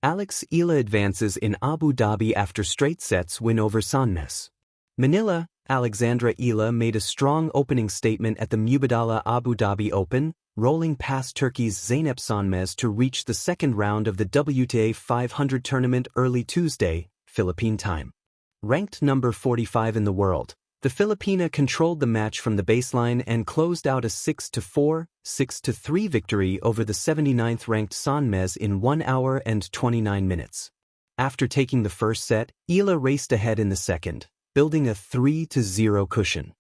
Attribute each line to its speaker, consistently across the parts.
Speaker 1: Eala advances in Abu Dhabi after straight sets win over Sonmez. Manila, Alexandra Eala made a strong opening statement at the Mubadala Abu Dhabi Open, rolling past Turkey's Zeynep Sonmez to reach the second round of the WTA 500 tournament early Tuesday, Philippine time. Ranked number 45 in the world, the Filipina controlled the match from the baseline and closed out a 6-4, 6-3 victory over the 79th-ranked Sonmez in 1 hour and 29 minutes. After taking the first set, Eala raced ahead in the second, building a 3-0 cushion.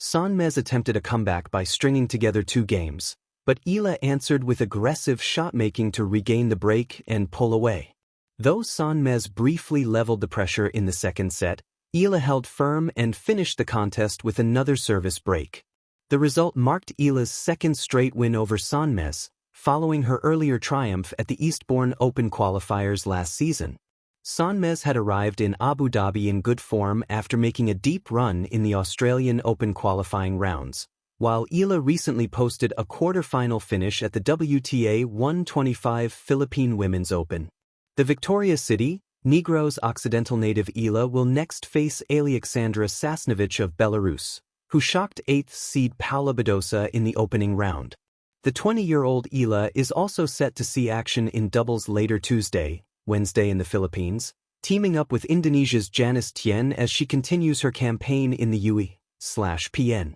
Speaker 1: Sonmez attempted a comeback by stringing together 2 games, but Eala answered with aggressive shot-making to regain the break and pull away. Though Sonmez briefly leveled the pressure in the second set, Eala held firm and finished the contest with another service break. The result marked Eala's second straight win over Sonmez, following her earlier triumph at the Eastbourne Open qualifiers last season. Sonmez had arrived in Abu Dhabi in good form after making a deep run in the Australian Open qualifying rounds, while Eala recently posted a quarter-final finish at the WTA 125 Philippine Women's Open. The Victoria City, Negros Occidental native Eala will next face Alexandra Sasnovich of Belarus, who shocked 8th seed Paula Badosa in the opening round. The 20-year-old Eala is also set to see action in doubles later Wednesday in the Philippines, teaming up with Indonesia's Janice Tien as she continues her campaign in the UE/PN.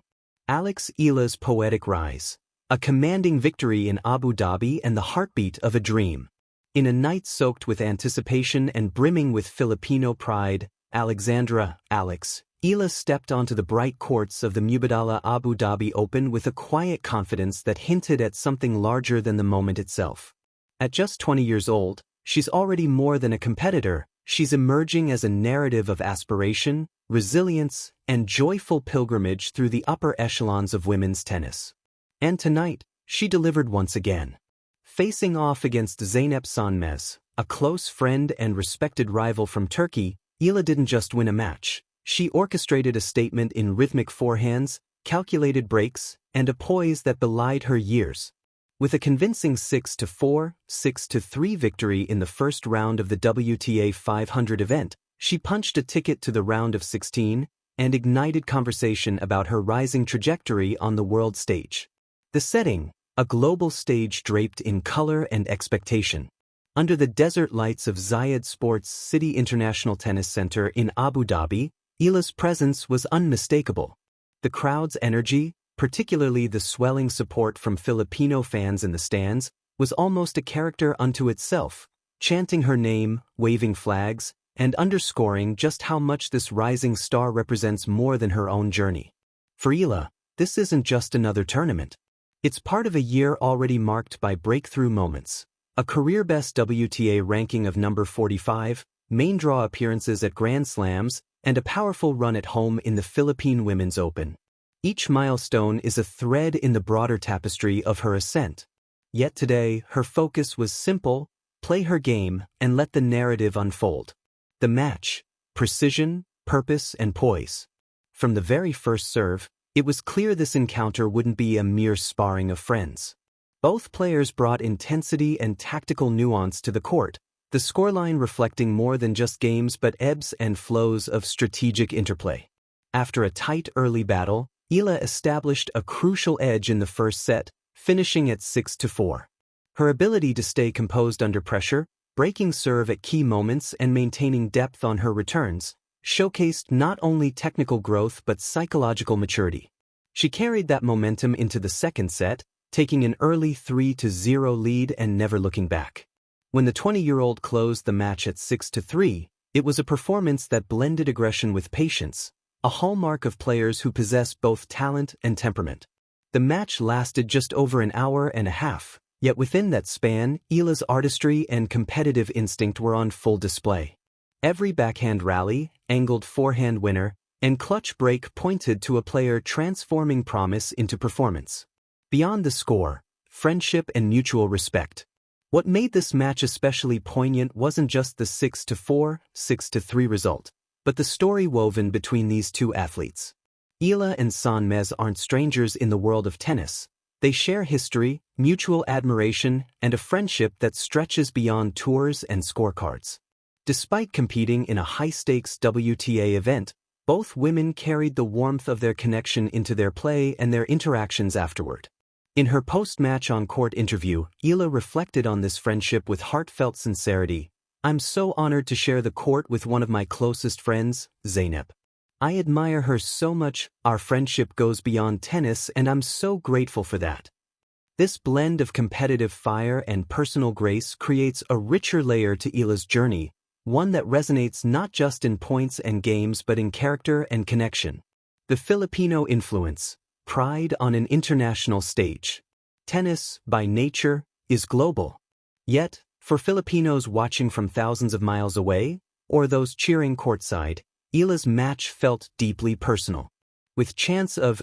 Speaker 1: Alex Eala's poetic rise, a commanding victory in Abu Dhabi and the heartbeat of a dream. In a night soaked with anticipation and brimming with Filipino pride, Eala stepped onto the bright courts of the Mubadala Abu Dhabi Open with a quiet confidence that hinted at something larger than the moment itself. At just 20 years old, she's already more than a competitor. She's emerging as a narrative of aspiration, resilience, and joyful pilgrimage through the upper echelons of women's tennis. And tonight, she delivered once again. Facing off against Zeynep Sonmez, a close friend and respected rival from Turkey, Eala didn't just win a match. She orchestrated a statement in rhythmic forehands, calculated breaks, and a poise that belied her years. With a convincing 6-4, 6-3 victory in the first round of the WTA 500 event, she punched a ticket to the round of 16 and ignited conversation about her rising trajectory on the world stage. The setting, a global stage draped in color and expectation. Under the desert lights of Zayed Sports City International Tennis Center in Abu Dhabi, Eala's presence was unmistakable. The crowd's energy, particularly the swelling support from Filipino fans in the stands, was almost a character unto itself, chanting her name, waving flags, and underscoring just how much this rising star represents more than her own journey. For Eala, this isn't just another tournament. It's part of a year already marked by breakthrough moments. A career-best WTA ranking of number 45, main draw appearances at Grand Slams, and a powerful run at home in the Philippine Women's Open. Each milestone is a thread in the broader tapestry of her ascent. Yet today, her focus was simple: play her game and let the narrative unfold. The match: precision, purpose, and poise. From the very first serve, it was clear this encounter wouldn't be a mere sparring of friends. Both players brought intensity and tactical nuance to the court, the scoreline reflecting more than just games but ebbs and flows of strategic interplay. After a tight early battle, Eala established a crucial edge in the first set, finishing at 6-4. Her ability to stay composed under pressure, breaking serve at key moments and maintaining depth on her returns, showcased not only technical growth but psychological maturity. She carried that momentum into the second set, taking an early 3-0 lead and never looking back. When the 20-year-old closed the match at 6-3, it was a performance that blended aggression with patience, a hallmark of players who possess both talent and temperament. The match lasted just over an hour and a half, yet within that span, Eala's artistry and competitive instinct were on full display. Every backhand rally, angled forehand winner, and clutch break pointed to a player transforming promise into performance. Beyond the score, friendship and mutual respect. What made this match especially poignant wasn't just the 6-4, 6-3 result, but the story woven between these two athletes. Eala and Sonmez aren't strangers in the world of tennis. They share history, mutual admiration, and a friendship that stretches beyond tours and scorecards. Despite competing in a high-stakes WTA event, both women carried the warmth of their connection into their play and their interactions afterward. In her post-match on-court interview, Eala reflected on this friendship with heartfelt sincerity. "I'm so honored to share the court with one of my closest friends, Zeynep. I admire her so much. Our friendship goes beyond tennis and I'm so grateful for that." This blend of competitive fire and personal grace creates a richer layer to Eala's journey, one that resonates not just in points and games but in character and connection. The Filipino influence, pride on an international stage. Tennis, by nature, is global. Yet, for Filipinos watching from thousands of miles away, or those cheering courtside, Eala's match felt deeply personal. With chants of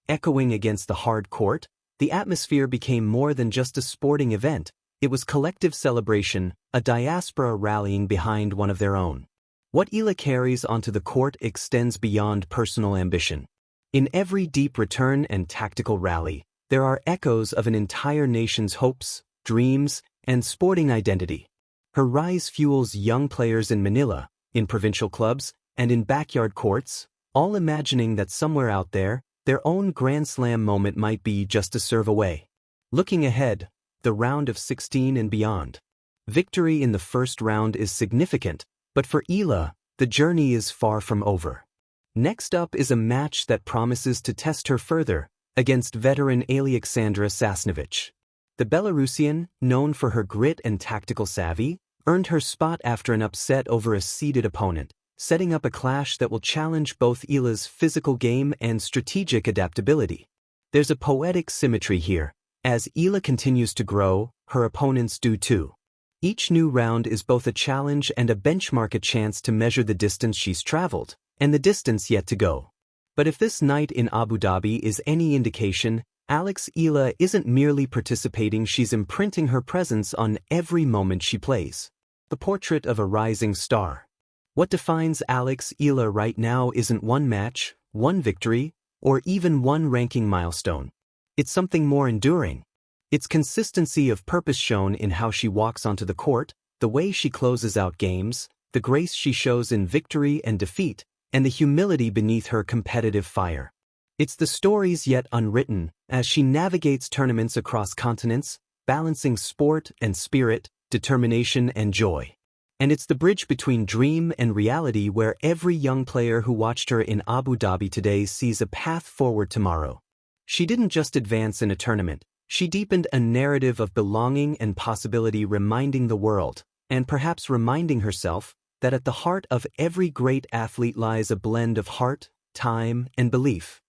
Speaker 1: echoing against the hard court, the atmosphere became more than just a sporting event. It was collective celebration, a diaspora rallying behind one of their own. What Eala carries onto the court extends beyond personal ambition. In every deep return and tactical rally, there are echoes of an entire nation's hopes, dreams, and sporting identity. Her rise fuels young players in Manila, in provincial clubs, and in backyard courts, all imagining that somewhere out there, their own Grand Slam moment might be just a serve away. Looking ahead, the round of 16 and beyond. Victory in the first round is significant, but for Eala, the journey is far from over. Next up is a match that promises to test her further, against veteran Alexandra Sasnovich. The Belarusian, known for her grit and tactical savvy, earned her spot after an upset over a seeded opponent, setting up a clash that will challenge both Eala's physical game and strategic adaptability. There's a poetic symmetry here. As Eala continues to grow, her opponents do too. Each new round is both a challenge and a benchmark, a chance to measure the distance she's traveled, and the distance yet to go. But if this night in Abu Dhabi is any indication, Eala isn't merely participating, she's imprinting her presence on every moment she plays. The portrait of a rising star. What defines Eala right now isn't one match, one victory, or even one ranking milestone. It's something more enduring. It's consistency of purpose shown in how she walks onto the court, the way she closes out games, the grace she shows in victory and defeat, and the humility beneath her competitive fire. It's the stories yet unwritten, as she navigates tournaments across continents, balancing sport and spirit, determination and joy. And it's the bridge between dream and reality where every young player who watched her in Abu Dhabi today sees a path forward tomorrow. She didn't just advance in a tournament, she deepened a narrative of belonging and possibility, reminding the world, and perhaps reminding herself, that at the heart of every great athlete lies a blend of heart, time, and belief.